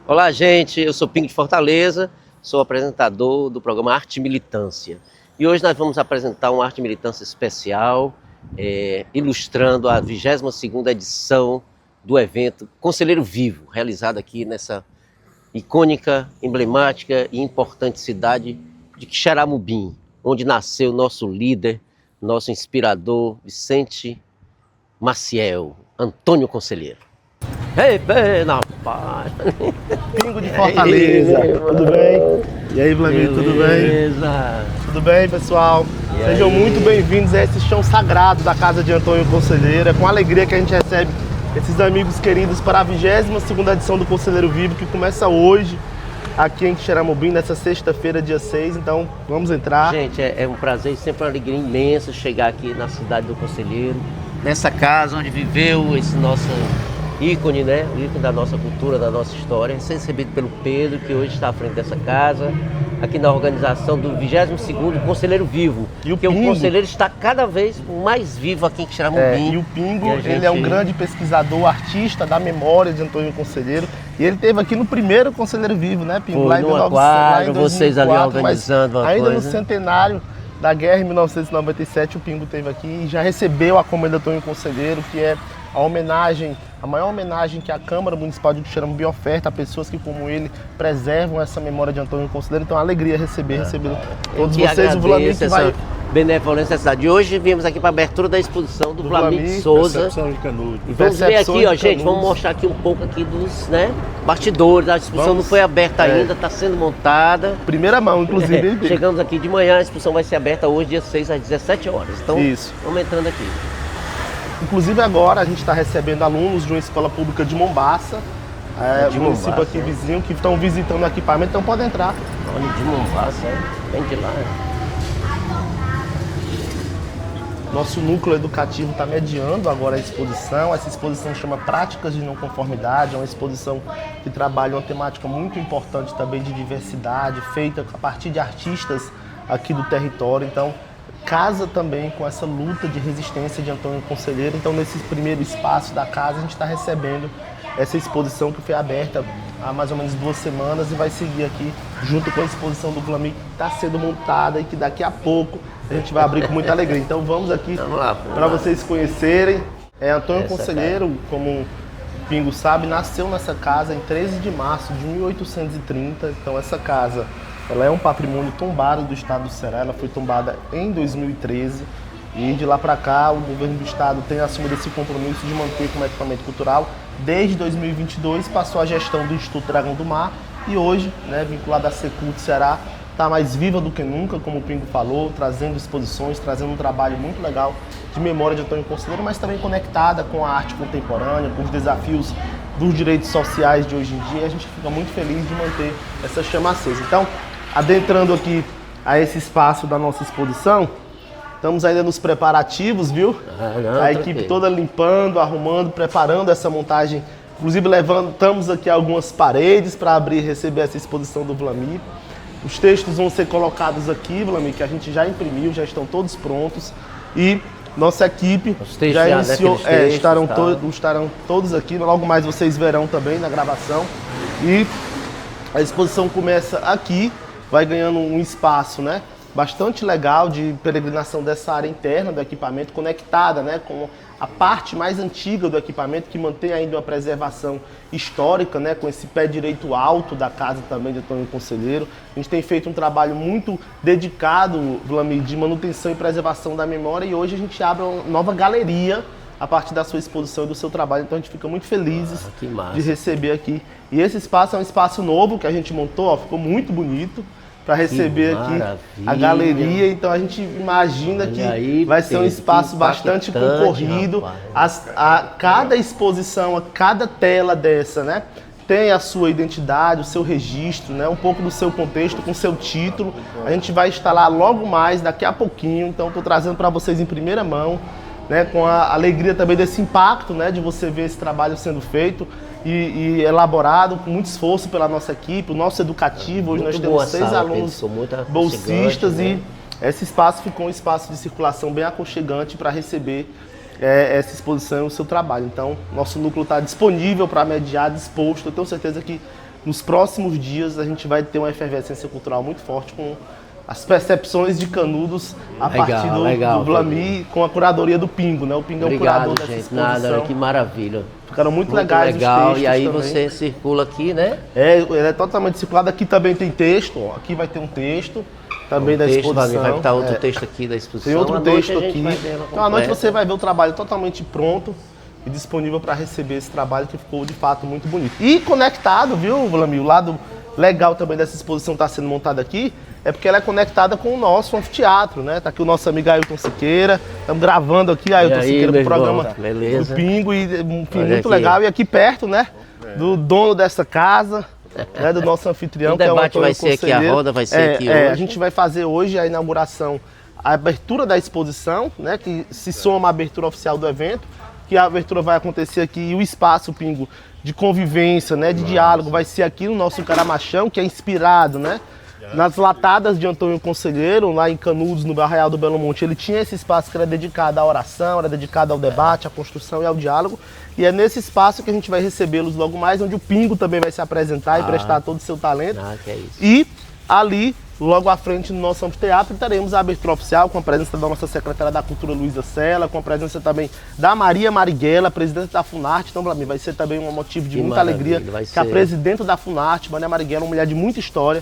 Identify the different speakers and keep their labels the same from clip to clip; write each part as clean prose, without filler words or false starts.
Speaker 1: Olá, gente. Eu sou Pingo de Fortaleza, sou apresentador do programa Arte e Militância. E hoje nós vamos apresentar uma Arte e Militância especial, ilustrando a 22ª edição do evento Conselheiro Vivo, realizado aqui nessa icônica, emblemática e importante cidade de Quixeramobim, onde nasceu nosso líder, nosso inspirador, Vicente Maciel, Antônio Conselheiro. Ei, bem, na paz.
Speaker 2: Pingo de Fortaleza, tudo bem? E aí, Vlamir, tudo bem? Tudo bem, pessoal? Sejam muito bem-vindos a esse chão sagrado da casa de Antônio Conselheiro. É com alegria que a gente recebe esses amigos queridos para a 22ª edição do Conselheiro Vivo, que começa hoje, aqui em Quixeramobim, nessa sexta-feira, dia 6. Então, vamos entrar.
Speaker 1: Gente, é um prazer e sempre uma alegria imensa chegar aqui na cidade do Conselheiro, nessa casa onde viveu esse nosso ícone, né? O ícone da nossa cultura, da nossa história, ser recebido pelo Pedro, que hoje está à frente dessa casa, aqui na organização do 22º Conselheiro Vivo.
Speaker 2: E o
Speaker 1: porque
Speaker 2: Pingo,
Speaker 1: o Conselheiro está cada vez mais vivo aqui em Quixeramobim.
Speaker 2: E o Pingo, ele é um grande pesquisador, artista da memória de Antônio Conselheiro. E ele esteve aqui no primeiro Conselheiro Vivo, né, Pingo?
Speaker 1: Foi
Speaker 2: lá em
Speaker 1: no
Speaker 2: 1900,
Speaker 1: quadro,
Speaker 2: lá em
Speaker 1: vocês ali
Speaker 2: 2004,
Speaker 1: organizando uma
Speaker 2: ainda
Speaker 1: coisa.
Speaker 2: no centenário da guerra, em 1997, o Pingo esteve aqui e já recebeu a Comenda Antônio Conselheiro, que é a homenagem, a maior homenagem que a Câmara Municipal de Quixeramobim oferta a pessoas que, como ele, preservam essa memória de Antônio Conselheiro. Então, é uma alegria receber todos vocês. O Vlamir que vai...
Speaker 1: benevolência da cidade. Hoje viemos aqui para a abertura da exposição do Vlamir Souza.
Speaker 2: Percepção de Canudos.
Speaker 1: E vamos ver aqui, ó, gente, vamos mostrar aqui um pouco aqui dos, né, bastidores. A exposição não foi aberta ainda, está sendo montada.
Speaker 2: Primeira mão, inclusive.
Speaker 1: Chegamos aqui de manhã, a exposição vai ser aberta hoje, dia 6, às 17 horas. Então,
Speaker 2: isso.
Speaker 1: Vamos entrando aqui.
Speaker 2: Inclusive agora a gente está recebendo alunos de uma escola pública de Mombaça, município aqui vizinho, que estão visitando o equipamento, então pode entrar.
Speaker 1: Olha, de Mombaça, vem de lá.
Speaker 2: Nosso núcleo educativo está mediando agora a exposição. Essa exposição chama Práticas de Não Conformidade, é uma exposição que trabalha uma temática muito importante também de diversidade, feita a partir de artistas aqui do território. Então, casa também com essa luta de resistência de Antônio Conselheiro. Então, nesse primeiro espaço da casa, a gente está recebendo essa exposição que foi aberta há mais ou menos 2 semanas e vai seguir aqui junto com a exposição do Vlamir, que está sendo montada e que daqui a pouco a gente vai abrir com muita alegria. Então, vamos aqui para vocês conhecerem. Antônio Conselheiro, como o Pingo sabe, nasceu nessa casa em 13 de março de 1830. Então, essa casa, ela é um patrimônio tombado do estado do Ceará, ela foi tombada em 2013 e de lá para cá o governo do estado tem assumido esse compromisso de manter como equipamento cultural. Desde 2022 passou a gestão do Instituto Dragão do Mar e hoje, né, vinculado à Secult Ceará, está mais viva do que nunca, como o Pingo falou, trazendo exposições, trazendo um trabalho muito legal de memória de Antônio Conselheiro, mas também conectada com a arte contemporânea, com os desafios dos direitos sociais de hoje em dia. A gente fica muito feliz de manter essa chama acesa. Então, adentrando aqui a esse espaço da nossa exposição, estamos ainda nos preparativos, viu? A equipe toda limpando, arrumando, preparando essa montagem. Inclusive levantamos aqui algumas paredes para abrir e receber essa exposição do Vlamir. Os textos vão ser colocados aqui, Vlamir, que a gente já imprimiu, já estão todos prontos. E nossa equipe já iniciou, estarão todos aqui, logo mais vocês verão também na gravação. E a exposição começa aqui, vai ganhando um espaço, né, bastante legal de peregrinação dessa área interna do equipamento, conectada, né, com a parte mais antiga do equipamento, que mantém ainda uma preservação histórica, né, com esse pé direito alto da casa também de Antônio Conselheiro. A gente tem feito um trabalho muito dedicado, Vlamir, de manutenção e preservação da memória, e hoje a gente abre uma nova galeria a partir da sua exposição e do seu trabalho. Então a gente fica muito felizes de receber aqui. E esse espaço é um espaço novo que a gente montou, ó, ficou muito bonito, para receber aqui a galeria. Então a gente imagina que aí, vai ser um espaço bastante concorrido. Cada exposição, a cada tela dessa, né, tem a sua identidade, o seu registro, né, um pouco do seu contexto, com o seu título. A gente vai instalar logo mais, daqui a pouquinho. Então estou trazendo para vocês em primeira mão, né, com a alegria também desse impacto, né, de você ver esse trabalho sendo feito e elaborado com muito esforço pela nossa equipe, o nosso educativo. Hoje nós temos 6 alunos bolsistas, né? E esse espaço ficou um espaço de circulação bem aconchegante para receber essa exposição e o seu trabalho. Então, nosso núcleo está disponível para mediar, disposto. Eu tenho certeza que nos próximos dias a gente vai ter uma efervescência cultural muito forte com as percepções de Canudos a partir do Vlami, com a curadoria do Pingo, né? O Pingo é o curador dessa exposição.
Speaker 1: Nada, que maravilha.
Speaker 2: Ficaram muito legais
Speaker 1: legal.
Speaker 2: Os textos
Speaker 1: e aí
Speaker 2: também.
Speaker 1: Você circula aqui, né?
Speaker 2: Ele é totalmente circulado. Aqui também tem texto, ó. Aqui vai ter um texto também da exposição.
Speaker 1: Vai estar outro texto aqui da exposição.
Speaker 2: Tem outro texto aqui.
Speaker 1: Então
Speaker 2: à noite você vai ver o trabalho totalmente pronto e disponível para receber esse trabalho que ficou de fato muito bonito. E conectado, viu, Vlamir? O lado legal também dessa exposição está sendo montada aqui é porque ela é conectada com o nosso anfiteatro, né? Tá aqui o nosso amigo Ailton Siqueira. Estamos gravando aqui, Ailton Siqueira, pro programa do Pingo. E, enfim, muito legal. E aqui perto, né? Do dono dessa casa, né, do nosso anfitrião,
Speaker 1: o debate que é o vai ser aqui, a roda vai ser aqui hoje.
Speaker 2: A gente vai fazer hoje a inauguração, a abertura da exposição, né? Que se soma à abertura oficial do evento. Que a abertura vai acontecer aqui e o espaço, Pingo, de convivência, né? De diálogo, vai ser aqui no nosso Caramachão, que é inspirado, né? Nas latadas de Antônio Conselheiro, lá em Canudos, no Arraial do Belo Monte, ele tinha esse espaço que era dedicado à oração, era dedicado ao debate, à construção e ao diálogo. E é nesse espaço que a gente vai recebê-los logo mais, onde o Pingo também vai se apresentar e prestar todo o seu talento.
Speaker 1: Que é isso.
Speaker 2: E ali, logo à frente no nosso anfiteatro, teremos a abertura oficial com a presença da nossa secretária da Cultura, Luísa Sela, com a presença também da Maria Marighella, presidente da Funarte. Então, para mim, vai ser também um motivo de muita alegria que a presidente da Funarte, Maria Marighella, uma mulher de muita história,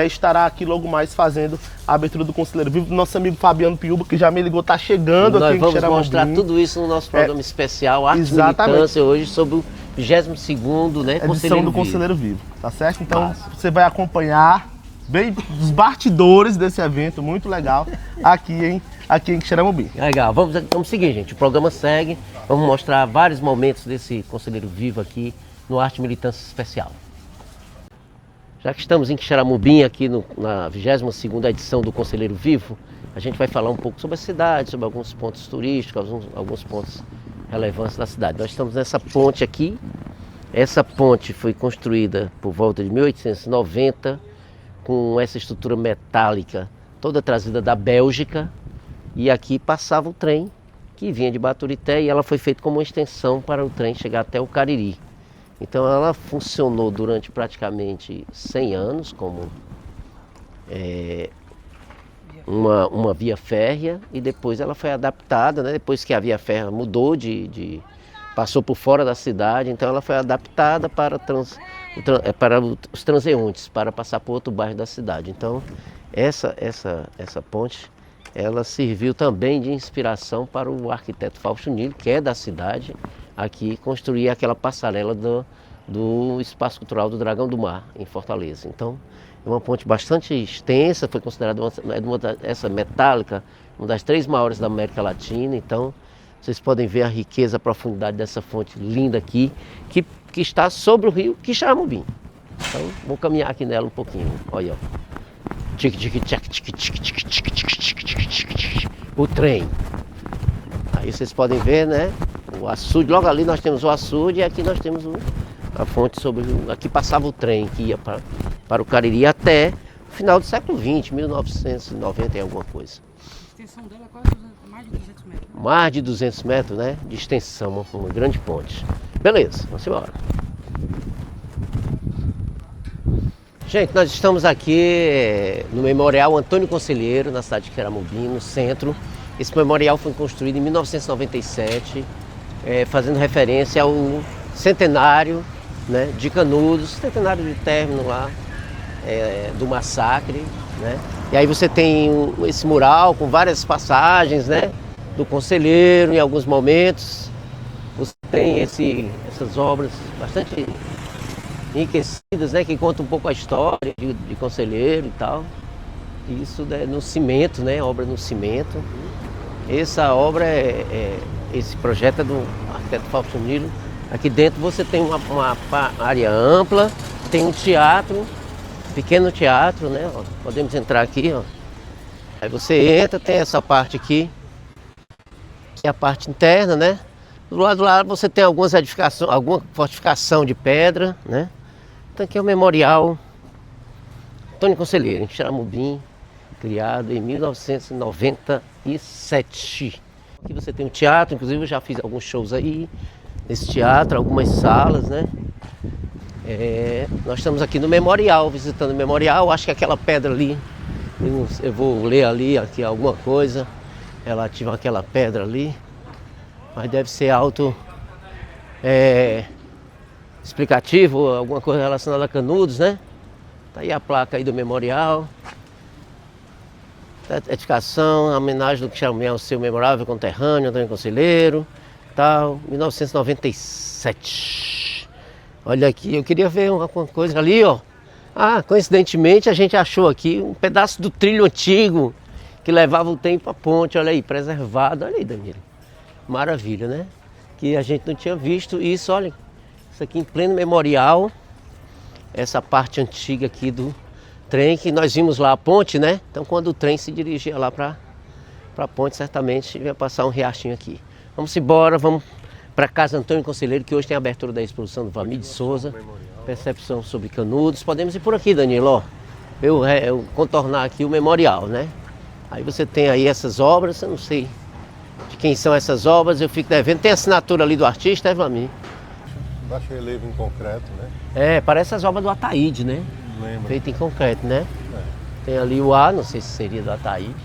Speaker 2: estará aqui logo mais fazendo a abertura do Conselheiro Vivo. Nosso amigo Fabiano Piuba, que já me ligou, está chegando aqui em
Speaker 1: Nós vamos mostrar tudo isso no nosso programa especial, Arte Militância, hoje sobre o 22º, né,
Speaker 2: edição do Conselheiro Vivo, tá certo? Então, você vai acompanhar bem dos bastidores desse evento, muito legal, aqui em Xeramobim.
Speaker 1: Legal, vamos seguir, gente. O programa segue, vamos mostrar vários momentos desse Conselheiro Vivo aqui no Arte Militância Especial. Já que estamos em Xeramobim, aqui na 22ª edição do Conselheiro Vivo, a gente vai falar um pouco sobre a cidade, sobre alguns pontos turísticos, alguns pontos relevantes da cidade. Nós estamos nessa ponte aqui. Essa ponte foi construída por volta de 1890, com essa estrutura metálica toda trazida da Bélgica, e aqui passava o trem que vinha de Baturité e ela foi feita como uma extensão para o trem chegar até o Cariri. Então ela funcionou durante praticamente 100 anos como uma via férrea, e depois ela foi adaptada, né? Depois que a via férrea mudou passou por fora da cidade, então ela foi adaptada para os transeuntes, para passar por outro bairro da cidade. Então essa ponte, ela serviu também de inspiração para o arquiteto Fausto Nilo, que é da cidade, aqui construir aquela passarela do Espaço Cultural do Dragão do Mar, em Fortaleza. Então é uma ponte bastante extensa, foi considerada essa metálica, uma das 3 maiores da América Latina. Então vocês podem ver a riqueza, a profundidade dessa fonte linda aqui, que está sobre o rio Quixeramobim. Então vou caminhar aqui nela um pouquinho. Olha, o trem. Aí vocês podem ver, né? O açude, logo ali nós temos o açude, e aqui nós temos a fonte sobre o rio. Aqui passava o trem que ia para o Cariri até o final do século XX, 1990 e alguma coisa.
Speaker 3: A extensão dela é quase mais de 200 metros.
Speaker 1: Mais de 200 metros, né? De extensão, uma grande ponte. Beleza, vamos embora. Gente, nós estamos aqui no Memorial Antônio Conselheiro, na cidade de Xeramobim, no centro. Esse memorial foi construído em 1997, fazendo referência ao centenário, né, de Canudos, centenário de término lá do massacre, né? E aí você tem esse mural com várias passagens, né, do Conselheiro em alguns momentos. Você tem essas obras bastante enriquecidas, né, que contam um pouco a história de Conselheiro e tal. Isso no cimento, né, obra no cimento. Essa obra esse projeto é do arquiteto Fausto Nilo. Aqui dentro você tem uma área ampla, tem um teatro, pequeno teatro, né? Ó, podemos entrar aqui, ó. Aí você entra, tem essa parte aqui, que é a parte interna, né? Do lado lá você tem algumas edificações, alguma fortificação de pedra, né? Então aqui é o Memorial Antônio Conselheiro, em Xeramobim, criado em 1997. Aqui você tem um teatro, inclusive eu já fiz alguns shows aí nesse teatro, algumas salas, né? Nós estamos aqui no memorial, visitando o memorial. Acho que aquela pedra ali, eu vou ler ali aqui alguma coisa relativa àquela pedra ali, mas deve ser explicativo, alguma coisa relacionada a Canudos, né? Tá aí a placa aí do memorial. Edificação, a homenagem do Quixeramobim ao seu memorável conterrâneo, Antônio Conselheiro, tal, 1997. Olha aqui, eu queria ver alguma coisa ali, ó. Coincidentemente a gente achou aqui um pedaço do trilho antigo que levava o trem para a ponte, olha aí, preservado. Olha aí, Danilo. Maravilha, né? Que a gente não tinha visto isso, olha. Isso aqui em pleno memorial. Essa parte antiga aqui do trem, que nós vimos lá a ponte, né? Então quando o trem se dirigia lá para a ponte, certamente ia passar um riachinho aqui. Vamos embora, vamos para casa Antônio Conselheiro, que hoje tem a abertura da exposição do Vlamir de Souza, percepção sobre Canudos. Podemos ir por aqui, Danilo, ó. Eu contornar aqui o memorial, né? Aí você tem aí essas obras, eu não sei de quem são essas obras, eu fico devendo. Tem a assinatura ali do artista, Vlamir?
Speaker 4: Baixo relevo em concreto, né?
Speaker 1: Parece as obras do Ataíde, né?
Speaker 4: Lembra.
Speaker 1: Feito em concreto, né? Tem ali o A, não sei se seria do Ataíde,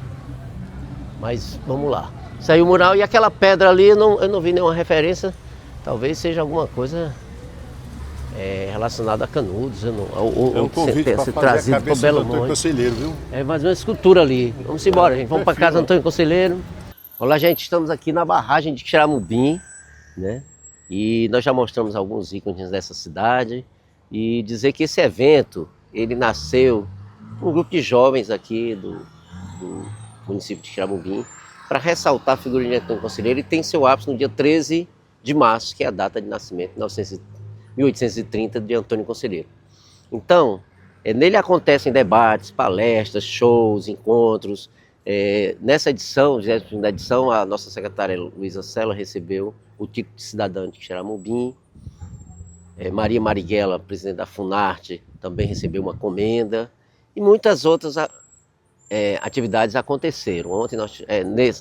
Speaker 1: mas vamos lá. Isso aí o mural, e aquela pedra ali, eu não vi nenhuma referência, talvez seja alguma coisa relacionada a Canudos,
Speaker 4: É um convite para fazer a cabeça do Antônio Conselheiro, viu?
Speaker 1: Mais uma escultura ali. Vamos embora, gente. Vamos para casa Antônio Conselheiro. Olá, gente, estamos aqui na barragem de Quixeramobim, né? E nós já mostramos alguns ícones dessa cidade. E dizer que esse evento, ele nasceu um grupo de jovens aqui do município de Quixeramobim para ressaltar a figura de Antônio Conselheiro, e tem seu ápice no dia 13 de março, que é a data de nascimento, 1830, de Antônio Conselheiro. Então, nele acontecem debates, palestras, shows, encontros. Nessa edição, a nossa secretária Luísa Sela recebeu o título de cidadã de Quixeramobim. Maria Marighella, presidente da Funarte, também recebeu uma comenda, e muitas outras atividades aconteceram. Ontem,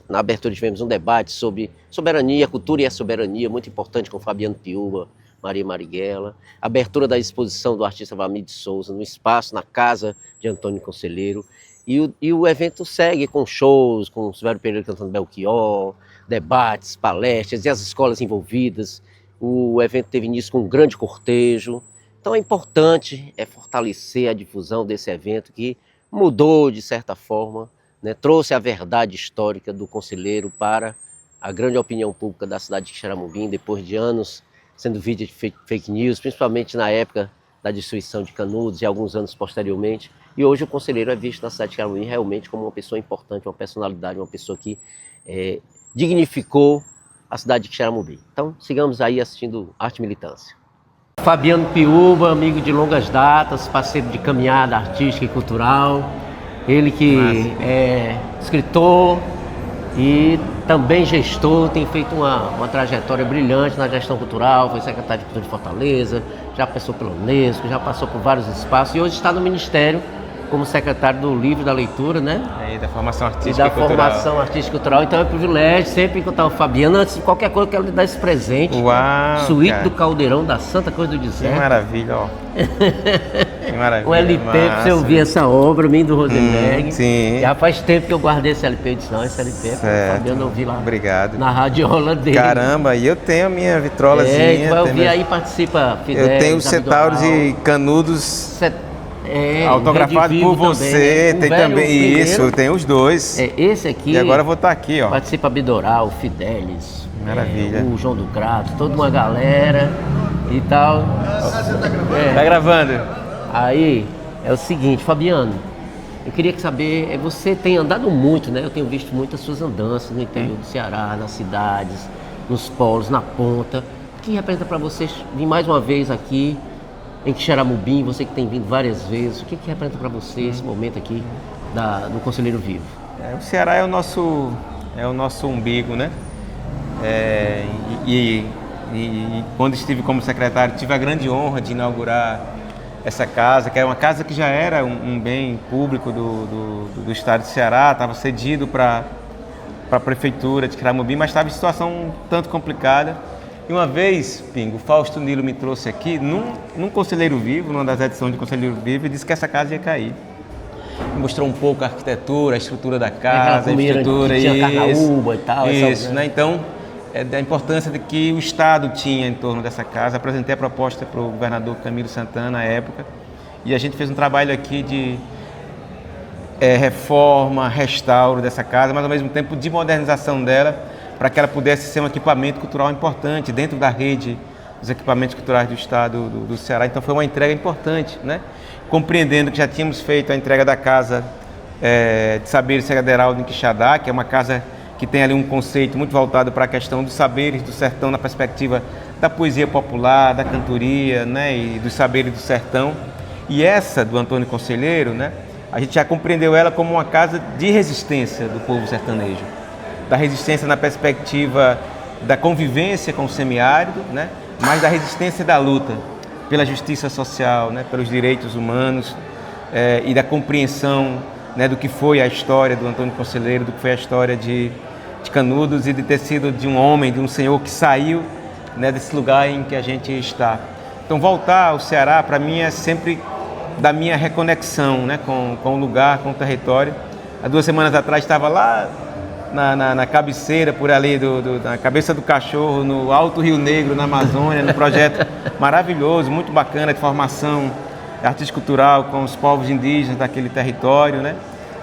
Speaker 1: na abertura, tivemos um debate sobre soberania, cultura e a soberania, muito importante, com Fabiano Piúba, Maria Marighella. Abertura da exposição do artista Vlamir de Souza no espaço, na casa de Antônio Conselheiro. E o evento segue com shows, com o Silvério Pereira cantando Belchior, debates, palestras e as escolas envolvidas. O evento teve início com um grande cortejo. Então é importante fortalecer a difusão desse evento que mudou, de certa forma, né, trouxe a verdade histórica do Conselheiro para a grande opinião pública da cidade de Quixeramobim, depois de anos sendo vítima de fake news, principalmente na época da destruição de Canudos e alguns anos posteriormente. E hoje o Conselheiro é visto na cidade de Quixeramobim realmente como uma pessoa importante, uma personalidade, uma pessoa que dignificou a cidade de Quixeramobim. Então sigamos aí assistindo Arte e Militância. Fabiano Piúba, amigo de longas datas, parceiro de caminhada artística e cultural. Ele que é escritor e também gestor, tem feito uma trajetória brilhante na gestão cultural, foi secretário de Cultura de Fortaleza, já passou pela Unesco, já passou por vários espaços e hoje está no Ministério como secretário do Livro da Leitura, né?
Speaker 5: Da formação artística
Speaker 1: e cultural. Formação artística e cultural. Então é um privilégio sempre encontrar o Fabiano. Antes de qualquer coisa, eu quero lhe dar esse presente.
Speaker 5: Uau!
Speaker 1: Suíte
Speaker 5: cara.
Speaker 1: do Caldeirão da Santa Cruz do Deserto.
Speaker 5: Que maravilha, ó. Que maravilha.
Speaker 1: Um LP para você ouvir essa obra, mim do Rosenberg.
Speaker 5: Sim.
Speaker 1: Já faz tempo que eu guardei esse LP. Eu disse, não, esse LP é para o Fabiano ouvir lá.
Speaker 5: Obrigado.
Speaker 1: Na radiola dele.
Speaker 5: Caramba, e eu tenho a minha vitrolazinha.
Speaker 1: Vai ouvir aí, participa, Fidel.
Speaker 5: Eu tenho o Centauros e Canudos. Autografado por você,
Speaker 1: também, né?
Speaker 5: tem também isso, tem os dois.
Speaker 1: Esse aqui.
Speaker 5: E agora eu vou estar aqui, ó.
Speaker 1: Participa Bidoral, o Fidelis,
Speaker 5: maravilha.
Speaker 1: O João do Crato, toda uma galera e tal.
Speaker 5: Tá gravando?
Speaker 1: Aí é o seguinte, Fabiano, eu queria saber, você tem andado muito, né? Eu tenho visto muitas suas andanças no interior do Ceará, nas cidades, nos polos, na ponta. O que representa para vocês vir mais uma vez aqui em Quixeramobim, você que tem vindo várias vezes, o que representa para você esse momento aqui do Conselheiro Vivo?
Speaker 5: O Ceará é o nosso umbigo, né? E quando estive como secretário, tive a grande honra de inaugurar essa casa, que é uma casa que já era um bem público do estado de Ceará, estava cedido para a prefeitura de Quixeramobim, mas estava em situação um tanto complicada. E uma vez, Pingo, o Fausto Nilo me trouxe aqui num Conselheiro Vivo, numa das edições de Conselheiro Vivo, e disse que essa casa ia cair. Me mostrou um pouco a arquitetura, a estrutura da casa, a estrutura
Speaker 1: que tinha carnaúba e tal.
Speaker 5: Isso, né? Então, da importância de que o Estado tinha em torno dessa casa. Apresentei a proposta para o governador Camilo Santana na época, e a gente fez um trabalho aqui de reforma, restauro dessa casa, mas ao mesmo tempo de modernização dela, para que ela pudesse ser um equipamento cultural importante dentro da rede dos equipamentos culturais do Estado do Ceará. Então foi uma entrega importante, né? Compreendendo que já tínhamos feito a entrega da Casa de Saberes Serra Heraldo em Quixadá, que é uma casa que tem ali um conceito muito voltado para a questão dos saberes do sertão na perspectiva da poesia popular, da cantoria, né? E dos saberes do sertão. E essa do Antônio Conselheiro, né? A gente já compreendeu ela como uma casa de resistência do povo sertanejo. Da resistência na perspectiva da convivência com o semiárido, né? Mas da resistência da luta pela justiça social, né? Pelos direitos humanos e da compreensão, né? Do que foi a história do Antônio Conselheiro, do que foi a história de Canudos e de ter sido de um homem, de um senhor que saiu, né? Desse lugar em que a gente está. Então voltar ao Ceará para mim é sempre da minha reconexão, né? Com o lugar, com o território. Há 2 semanas atrás estava lá na cabeceira, por ali, na cabeça do cachorro, no Alto Rio Negro, na Amazônia, num projeto maravilhoso, muito bacana, de formação artístico-cultural com os povos indígenas daquele território, né?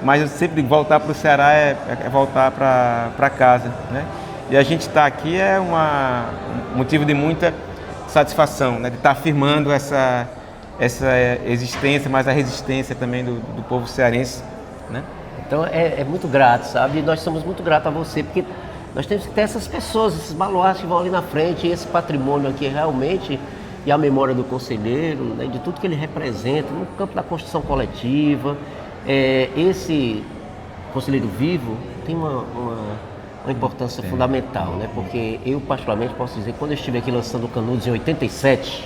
Speaker 5: Mas eu sempre voltar para o Ceará é voltar para casa, né? E a gente estar aqui é um motivo de muita satisfação, né? De estar afirmando essa existência, mas a resistência também do povo cearense, né?
Speaker 1: Então é muito grato, sabe? E nós somos muito gratos a você, porque nós temos que ter essas pessoas, esses baluartes que vão ali na frente, e esse patrimônio aqui realmente, e a memória do conselheiro, né? De tudo que ele representa no campo da construção coletiva. Esse conselheiro vivo tem uma importância fundamental, né? Porque eu particularmente posso dizer que quando eu estive aqui lançando o Canudos em 87,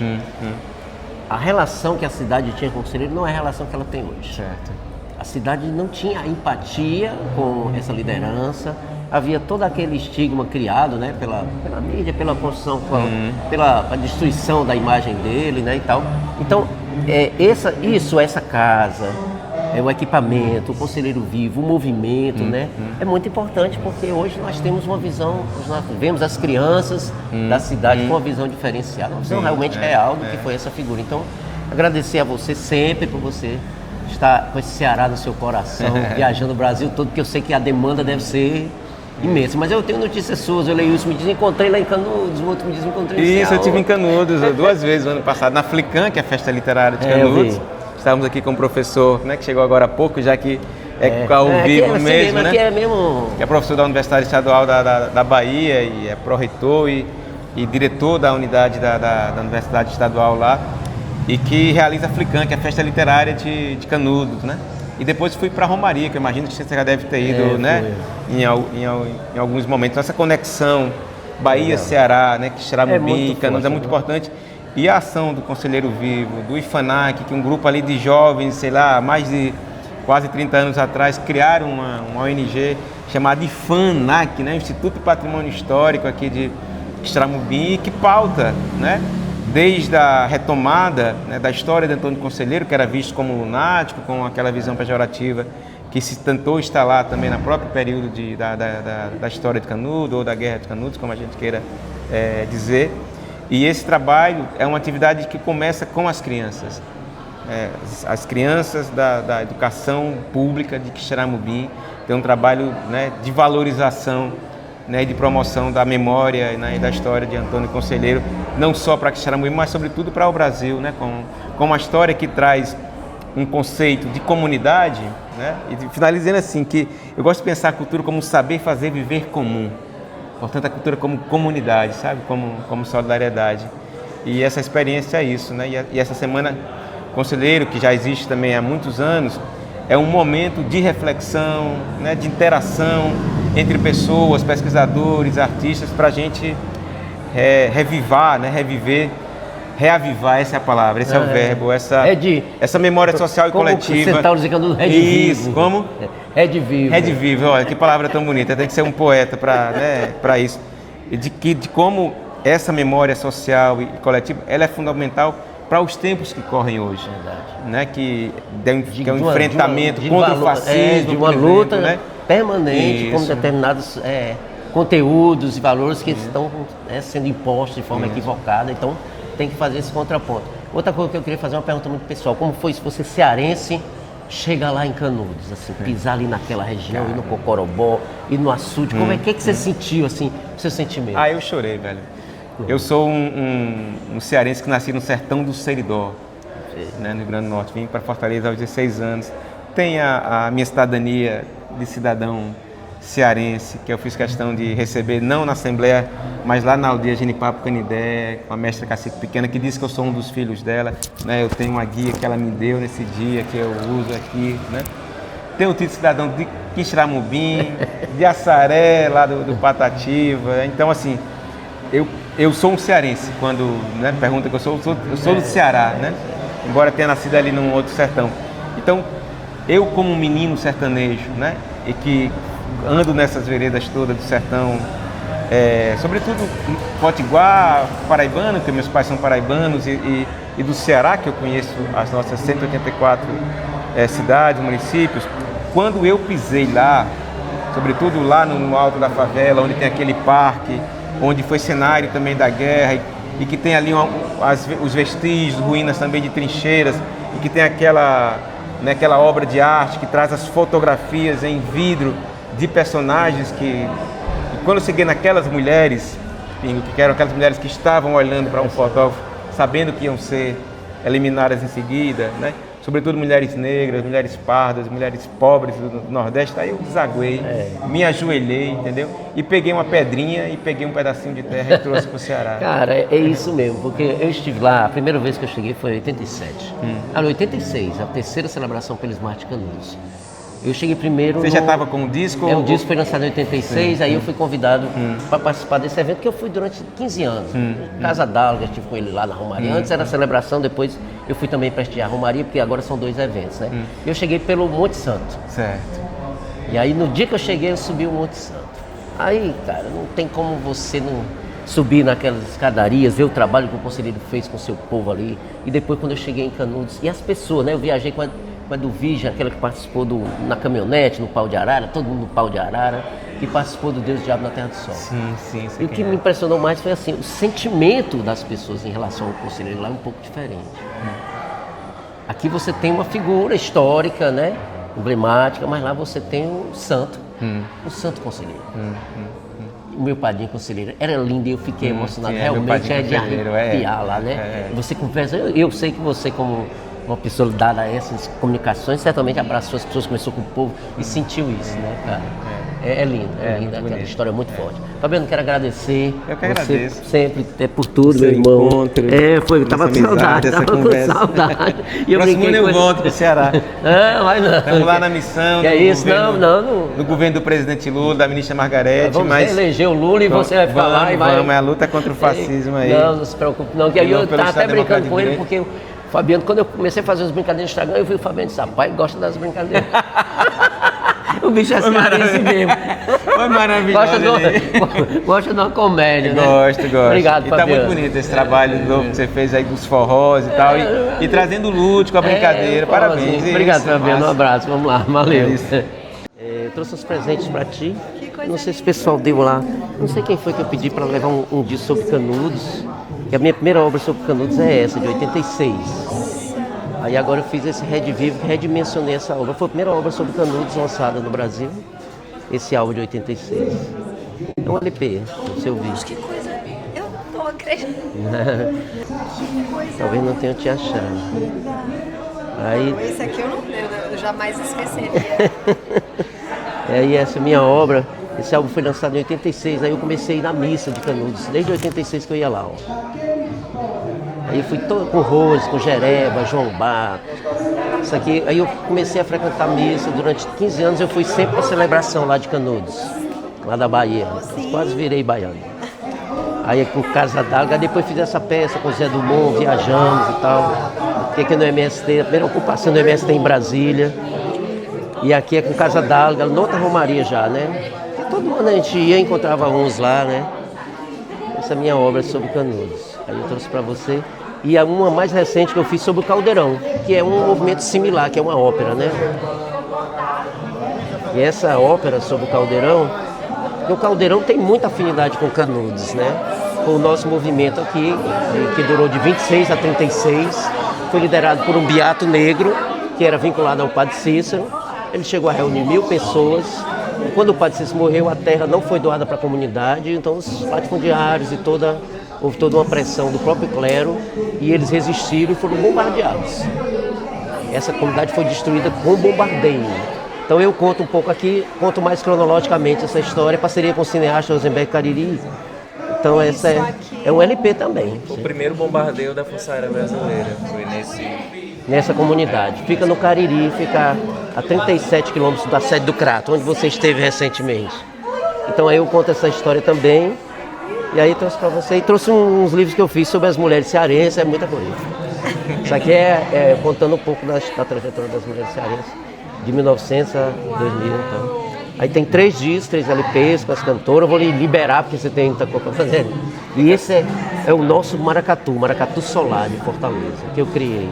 Speaker 1: a relação que a cidade tinha com o conselheiro não é a relação que ela tem hoje.
Speaker 5: Certo.
Speaker 1: A cidade não tinha empatia com essa liderança, havia todo aquele estigma criado, né, pela mídia, pela construção, pela destruição da imagem dele, né, e tal. Então, essa casa, o equipamento, o conselheiro vivo, o movimento, né, é muito importante, porque hoje nós temos uma visão, nós vemos as crianças da cidade com uma visão diferenciada, uma visão realmente real do que foi essa figura. Então, agradecer a você sempre por você estar com esse Ceará no seu coração, viajando o Brasil todo, porque eu sei que a demanda deve ser imensa. Mas eu tenho notícias suas, eu leio isso, me diz, encontrei lá em Canudos, o outro me diz, encontrei em
Speaker 5: Isso, eu estive em Canudos 2 vezes no ano passado, na Flican, que é a festa literária de Canudos. Estávamos aqui com um professor, né, que chegou agora há pouco, já que ao vivo mesmo, né?
Speaker 1: Aqui é mesmo...
Speaker 5: Que é professor da Universidade Estadual da Bahia e é pró-reitor e diretor da unidade da Universidade Estadual lá, e que realiza a Flican, que é a festa literária de Canudos, né? E depois fui para Romaria, que eu imagino que você já deve ter ido, né? Em alguns momentos. Então, essa conexão Bahia-Ceará, né? Quixeramobim, Canudos é muito importante. E a ação do Conselheiro Vivo, do IFANAC, que um grupo ali de jovens, sei lá, mais de quase 30 anos atrás, criaram uma ONG chamada IFANAC, né? Instituto de Patrimônio Histórico aqui de Quixeramobim, que pauta, né? Desde a retomada, né, da história de Antônio Conselheiro, que era visto como lunático, com aquela visão pejorativa que se tentou instalar também no próprio período da história de Canudos, ou da Guerra de Canudos, como a gente queira dizer. E esse trabalho é uma atividade que começa com as crianças. As crianças da educação pública de Quixeramobim tem um trabalho, né, de valorização, né, e de promoção da memória, né, e da história de Antônio Conselheiro, não só para Quixeramobim, mas sobretudo para o Brasil, né, com uma história que traz um conceito de comunidade, né, e finalizando assim, que eu gosto de pensar a cultura como um saber fazer viver comum, portanto a cultura como comunidade, sabe, como solidariedade, e essa experiência é isso, né, e essa semana Conselheiro, que já existe também há muitos anos, é um momento de reflexão, né, de interação entre pessoas, pesquisadores, artistas, para a gente revivar, né, reavivar, essa é a palavra, esse é o verbo, essa memória social e coletiva.
Speaker 1: Você está dizendo redivivo.
Speaker 5: Isso, como?
Speaker 1: Redivivo.
Speaker 5: Redivivo, olha que palavra tão bonita, tem que ser um poeta para isso. E de como essa memória social e coletiva, ela é fundamental para os tempos que correm hoje. Né? Que é um enfrentamento contra o fascismo.
Speaker 1: De uma luta, né? Permanente com determinados conteúdos e valores que estão sendo impostos de forma equivocada. Então, tem que fazer esse contraponto. Outra coisa que eu queria fazer, uma pergunta muito pessoal. Como foi se você cearense chega lá em Canudos, assim, pisar ali naquela região, ir no Cocorobó, ir no açude, como é que você sentiu, assim, o seu sentimento?
Speaker 5: Eu chorei, velho. Eu sou um cearense que nasci no sertão do Seridó, né, no Rio Grande do Norte. Vim para Fortaleza aos 16 anos. Tenho a minha cidadania de cidadão cearense, que eu fiz questão de receber, não na Assembleia, mas lá na aldeia Genipapo Canidé, com a mestra Cacique Pequena, que disse que eu sou um dos filhos dela, né? Eu tenho uma guia que ela me deu nesse dia, que eu uso aqui, né? Tenho o título de cidadão de Quixeramobim, de Assaré, lá do Patativa. Então, assim, eu sou um cearense, quando, né, pergunta que eu sou do Ceará, né? Embora tenha nascido ali num outro sertão. Então, eu como um menino sertanejo, né, e que ando nessas veredas todas do sertão, sobretudo em Potiguar, paraibano, porque meus pais são paraibanos, e do Ceará, que eu conheço as nossas 184 cidades, municípios. Quando eu pisei lá, sobretudo lá no alto da favela, onde tem aquele parque, onde foi cenário também da guerra, e que tem ali os vestígios, ruínas também de trincheiras, e que tem aquela obra de arte que traz as fotografias em vidro de personagens e quando eu cheguei naquelas mulheres, que eram aquelas mulheres que estavam olhando para um fotógrafo, sabendo que iam ser eliminadas em seguida, né? Sobretudo mulheres negras, mulheres pardas, mulheres pobres do Nordeste, aí eu desaguei, me ajoelhei, entendeu? E peguei uma pedrinha e peguei um pedacinho de terra e trouxe para o Ceará.
Speaker 1: Cara, é isso mesmo, porque eu estive lá, a primeira vez que eu cheguei foi em 87. Em 86, a terceira celebração pelo Smart Canudos. Eu cheguei primeiro.
Speaker 5: Você já estava com o disco?
Speaker 1: O disco foi lançado em 86, aí eu fui convidado para participar desse evento, que eu fui durante 15 anos. Casa d'Alga, estive com ele lá na Romaria. Antes era a celebração, depois eu fui também prestigiar a Romaria, porque agora são 2 eventos, né? Eu cheguei pelo Monte Santo.
Speaker 5: Certo.
Speaker 1: E aí no dia que eu cheguei, eu subi o Monte Santo. Aí, cara, não tem como você não subir naquelas escadarias, ver o trabalho que o conselheiro fez com o seu povo ali. E depois quando eu cheguei em Canudos, e as pessoas, né? Eu viajei com a do Vigia, aquela que participou na caminhonete, no Pau de Arara, todo mundo no Pau de Arara, que participou do Deus e Diabo na Terra do Sol.
Speaker 5: Sim.
Speaker 1: E o que me impressionou mais foi assim, o sentimento das pessoas em relação ao conselheiro lá é um pouco diferente. Aqui você tem uma figura histórica, né, emblemática, mas lá você tem um santo conselheiro. O meu padrinho conselheiro era lindo e eu fiquei emocionado, realmente de arrepiar lá, né? Você conversa, eu sei que você como uma pessoa dada a essas comunicações, certamente abraçou as pessoas, começou com o povo e sentiu isso, né, cara? É lindo, aquela história é muito forte. Fabiano, quero agradecer.
Speaker 5: Eu que agradeço.
Speaker 1: Sempre, por tudo, meu irmão.
Speaker 5: Encontro,
Speaker 1: tava com saudade, com saudade. E eu
Speaker 5: próximo ano eu volto pro Ceará.
Speaker 1: Não, vai não.
Speaker 5: Estamos lá na missão.
Speaker 1: É isso,
Speaker 5: no governo do presidente Lula, da ministra Margarete.
Speaker 1: Vamos eleger o Lula e você vai falar e vai...
Speaker 5: Vamos, é a luta contra o fascismo aí.
Speaker 1: Não se preocupe não, que aí eu tava até brincando com ele, porque... Fabiano, quando eu comecei a fazer as brincadeiras no Instagram, eu vi o Fabiano e disse, rapaz, ele gosta das brincadeiras. O bicho é cearense mesmo.
Speaker 5: Foi maravilhoso.
Speaker 1: Gosta de uma comédia, né?
Speaker 5: Gosto.
Speaker 1: Obrigado, Fabiano.
Speaker 5: E tá muito bonito esse trabalho novo que você fez aí dos forrós e tal. E trazendo o lúdico, a brincadeira. Parabéns.
Speaker 1: Obrigado, Fabiano. Um abraço. Vamos lá. Valeu. Eu trouxe uns presentes pra ti. Não sei se o pessoal deu lá. Não sei quem foi que eu pedi para levar um disco sobre Canudos. Que a minha primeira obra sobre Canudos é essa, de 86. Aí agora eu fiz esse Red Vivo, redimensionei essa obra. Foi a primeira obra sobre Canudos lançada no Brasil. Esse álbum de 86. É um LP, você ouviu.
Speaker 6: Que coisa, eu não tô acreditando. Que coisa.
Speaker 1: Talvez não tenha te achado. Aí...
Speaker 6: Esse aqui eu jamais esqueceria.
Speaker 1: Aí essa é a minha obra. Esse álbum foi lançado em 86, aí eu comecei a ir na missa de Canudos, desde 86 que eu ia lá. Aí eu fui todo com Rose, com Jereba, João Bar, isso aqui. Aí eu comecei a frequentar a missa, durante 15 anos eu fui sempre para a celebração lá de Canudos, lá da Bahia, quase virei baiano. Aí com Casa d'Alga, depois fiz essa peça com o Zé Dumont, viajamos e tal. Fiquei aqui no MST, a primeira ocupação do MST em Brasília. E aqui é com Casa d'Alga, noutra Romaria já, né? Todo mundo a gente ia, encontrava uns lá, né? essa minha obra sobre Canudos. Aí eu trouxe para você. E a uma mais recente que eu fiz sobre o Caldeirão, que é um movimento similar, que é uma ópera, né? E essa ópera sobre o Caldeirão, o Caldeirão tem muita afinidade com Canudos, né? O nosso movimento aqui, que durou de 26 a 36, foi liderado por um beato negro, que era vinculado ao Padre Cícero. Ele chegou a reunir 1000 pessoas. E quando o Padre Cícero morreu, a terra não foi doada para a comunidade, então os latifundiários e houve toda uma pressão do próprio clero, e eles resistiram e foram bombardeados. Essa comunidade foi destruída com bombardeio. Então eu conto um pouco aqui, conto mais cronologicamente essa história, parceria com o cineasta Rosenberg Cariri. Então essa é um LP também.
Speaker 7: O primeiro bombardeio da Força Aérea Brasileira foi
Speaker 1: nessa comunidade. Fica no Cariri, fica a 37 quilômetros da sede do Crato, onde você esteve recentemente. Então aí eu conto essa história também. E aí trouxe para você, e trouxe uns livros que eu fiz sobre as mulheres cearenses, é muita coisa. Isso aqui é contando um pouco da trajetória das mulheres cearenses, de 1900 a 2000, então. Aí tem 3 discos, 3 LPs com as cantoras, eu vou lhe liberar porque você tem muita coisa para fazer. E esse é o nosso Maracatu Solar de Fortaleza, que eu criei.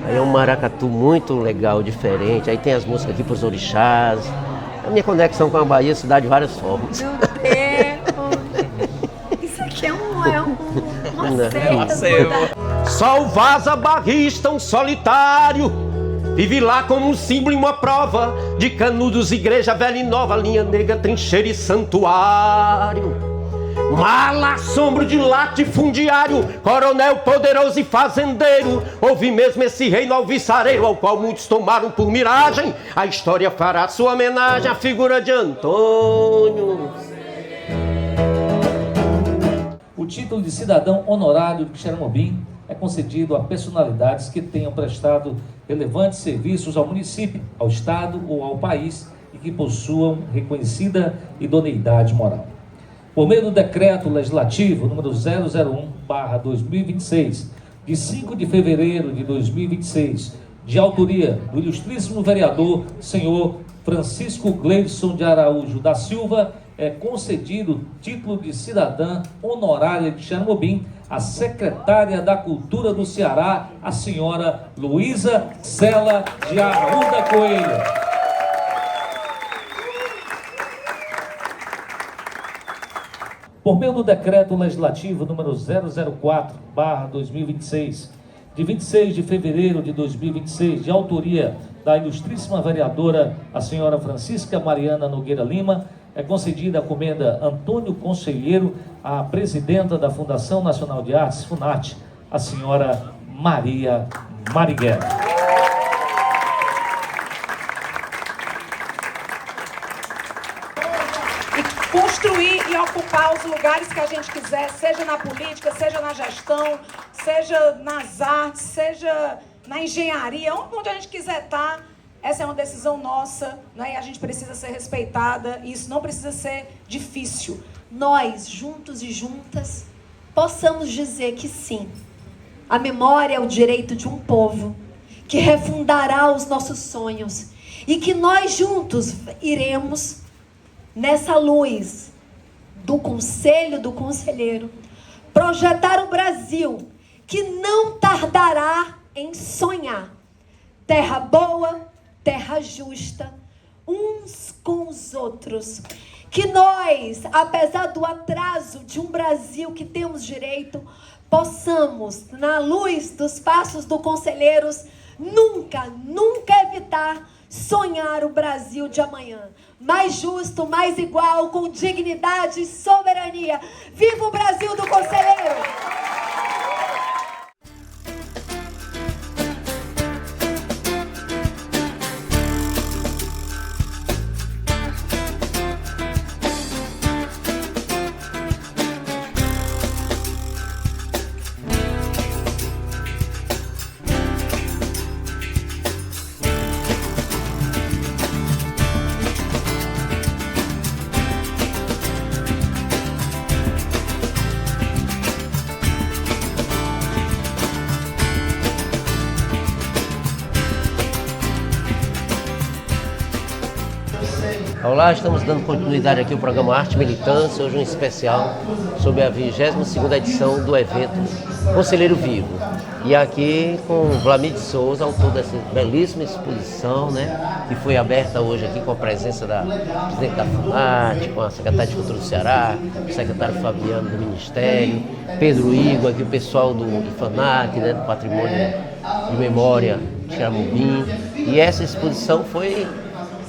Speaker 1: Aí é um maracatu muito legal, diferente, aí tem as músicas aqui para os orixás. A minha conexão com a Bahia se dá de várias formas.
Speaker 6: Meu Deus! Isso aqui é uma seita.
Speaker 1: Só o vaza barrista, um solitário, vive lá como um símbolo e uma prova de Canudos, igreja velha e nova, linha negra, trincheira e santuário. Mala, assombro de latifundiário, coronel poderoso e fazendeiro. Houve mesmo esse reino alvissareiro, ao qual muitos tomaram por miragem. A história fará sua homenagem à figura de Antônio.
Speaker 8: O título de cidadão honorário de Xeramobim é concedido a personalidades que tenham prestado relevantes serviços ao município, ao estado ou ao país e que possuam reconhecida idoneidade moral. Por meio do decreto legislativo número 001/2026, de 5 de fevereiro de 2026, de autoria do ilustríssimo vereador, senhor Francisco Gleison de Araújo da Silva, é concedido o título de cidadã honorária de Xeramobim à secretária da Cultura do Ceará, a senhora Luísa Cela de Arruda Coelho. Por meio do decreto legislativo número 004/2026, de 26 de fevereiro de 2026, de autoria da ilustríssima vereadora, a senhora Francisca Mariana Nogueira Lima, é concedida a comenda Antônio Conselheiro à presidenta da Fundação Nacional de Artes, FUNARTE, a senhora Maria Marighella.
Speaker 9: Construir e ocupar os lugares que a gente quiser, seja na política, seja na gestão, seja nas artes, seja na engenharia, onde a gente quiser estar. Essa é uma decisão nossa, né? E a gente precisa ser respeitada, e isso não precisa ser difícil.
Speaker 6: Nós, juntos e juntas, possamos dizer que sim, a memória é o direito de um povo que refundará os nossos sonhos e que nós juntos iremos nessa luz do conselho, do conselheiro, projetar o Brasil que não tardará em sonhar. Terra boa, terra justa, uns com os outros. Que nós, apesar do atraso de um Brasil que temos direito, possamos, na luz dos passos do Conselheiros, nunca evitar sonhar o Brasil de amanhã. Mais justo, mais igual, com dignidade e soberania. Viva o Brasil do Conselheiro!
Speaker 1: Olá, estamos dando continuidade aqui ao programa Arte e Militância, hoje um especial sobre a 22ª edição do evento Conselheiro Vivo. E aqui com Vlamir de Souza, autor dessa belíssima exposição, né, que foi aberta hoje aqui com a presença da presidente da FUNAT, com a secretária de Cultura do Ceará, o secretário Fabiano do Ministério, Pedro Igor, aqui o pessoal do FANAC, né, do Patrimônio de Memória de Xaramubim. E essa exposição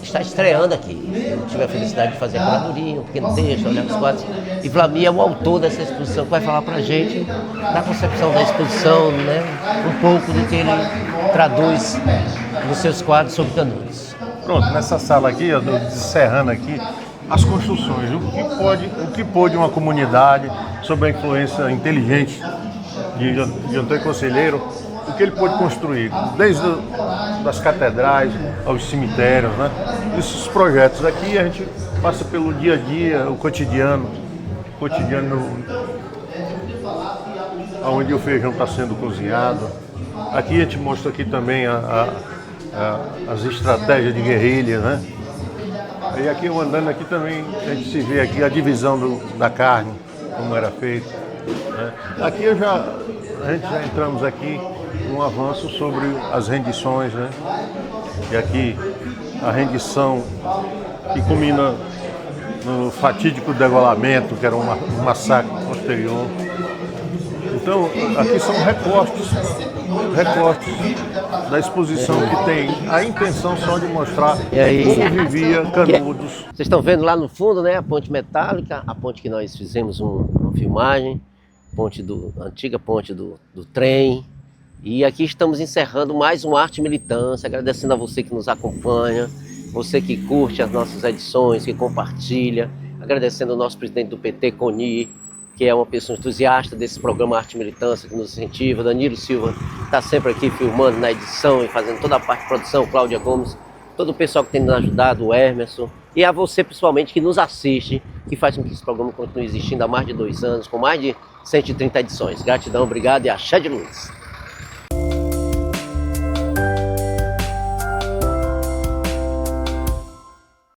Speaker 1: está estreando aqui. Eu tive a felicidade de fazer a curadoria, um pequeno texto, olhar os quadros. E Vlamir é o autor dessa exposição, que vai falar pra gente da concepção da exposição, né? Um pouco do que ele traduz nos seus quadros sobre Canudos.
Speaker 4: Pronto, nessa sala aqui, eu estou encerrando aqui as construções, o que pôde uma comunidade sob a influência inteligente de Antônio Conselheiro, o que ele pôde construir, desde das catedrais aos cemitérios, né? Esses projetos aqui a gente passa pelo dia a dia, o cotidiano onde o feijão está sendo cozinhado. Aqui a gente mostra aqui também as estratégias de guerrilha, né? E aqui eu andando aqui também a gente se vê aqui a divisão da carne, como era feito, né? Aqui a gente já entramos aqui um avanço sobre as rendições, né? E aqui a rendição que culmina no fatídico degolamento, que era um massacre posterior. Então, aqui são recortes da exposição que tem a intenção só de mostrar como vivia Canudos.
Speaker 1: Vocês estão vendo lá no fundo, né, a ponte metálica, a ponte que nós fizemos uma filmagem, antiga ponte do trem. E aqui estamos encerrando mais um Arte e Militância, agradecendo a você que nos acompanha, você que curte as nossas edições, que compartilha, agradecendo ao nosso presidente do PT, Coni, que é uma pessoa entusiasta desse programa Arte e Militância, que nos incentiva. Danilo Silva está sempre aqui filmando na edição e fazendo toda a parte de produção, Cláudia Gomes, todo o pessoal que tem nos ajudado, o Emerson, e a você pessoalmente que nos assiste, que faz com que esse programa continue existindo há mais de 2 anos, com mais de 130 edições. Gratidão, obrigado e axé de luz.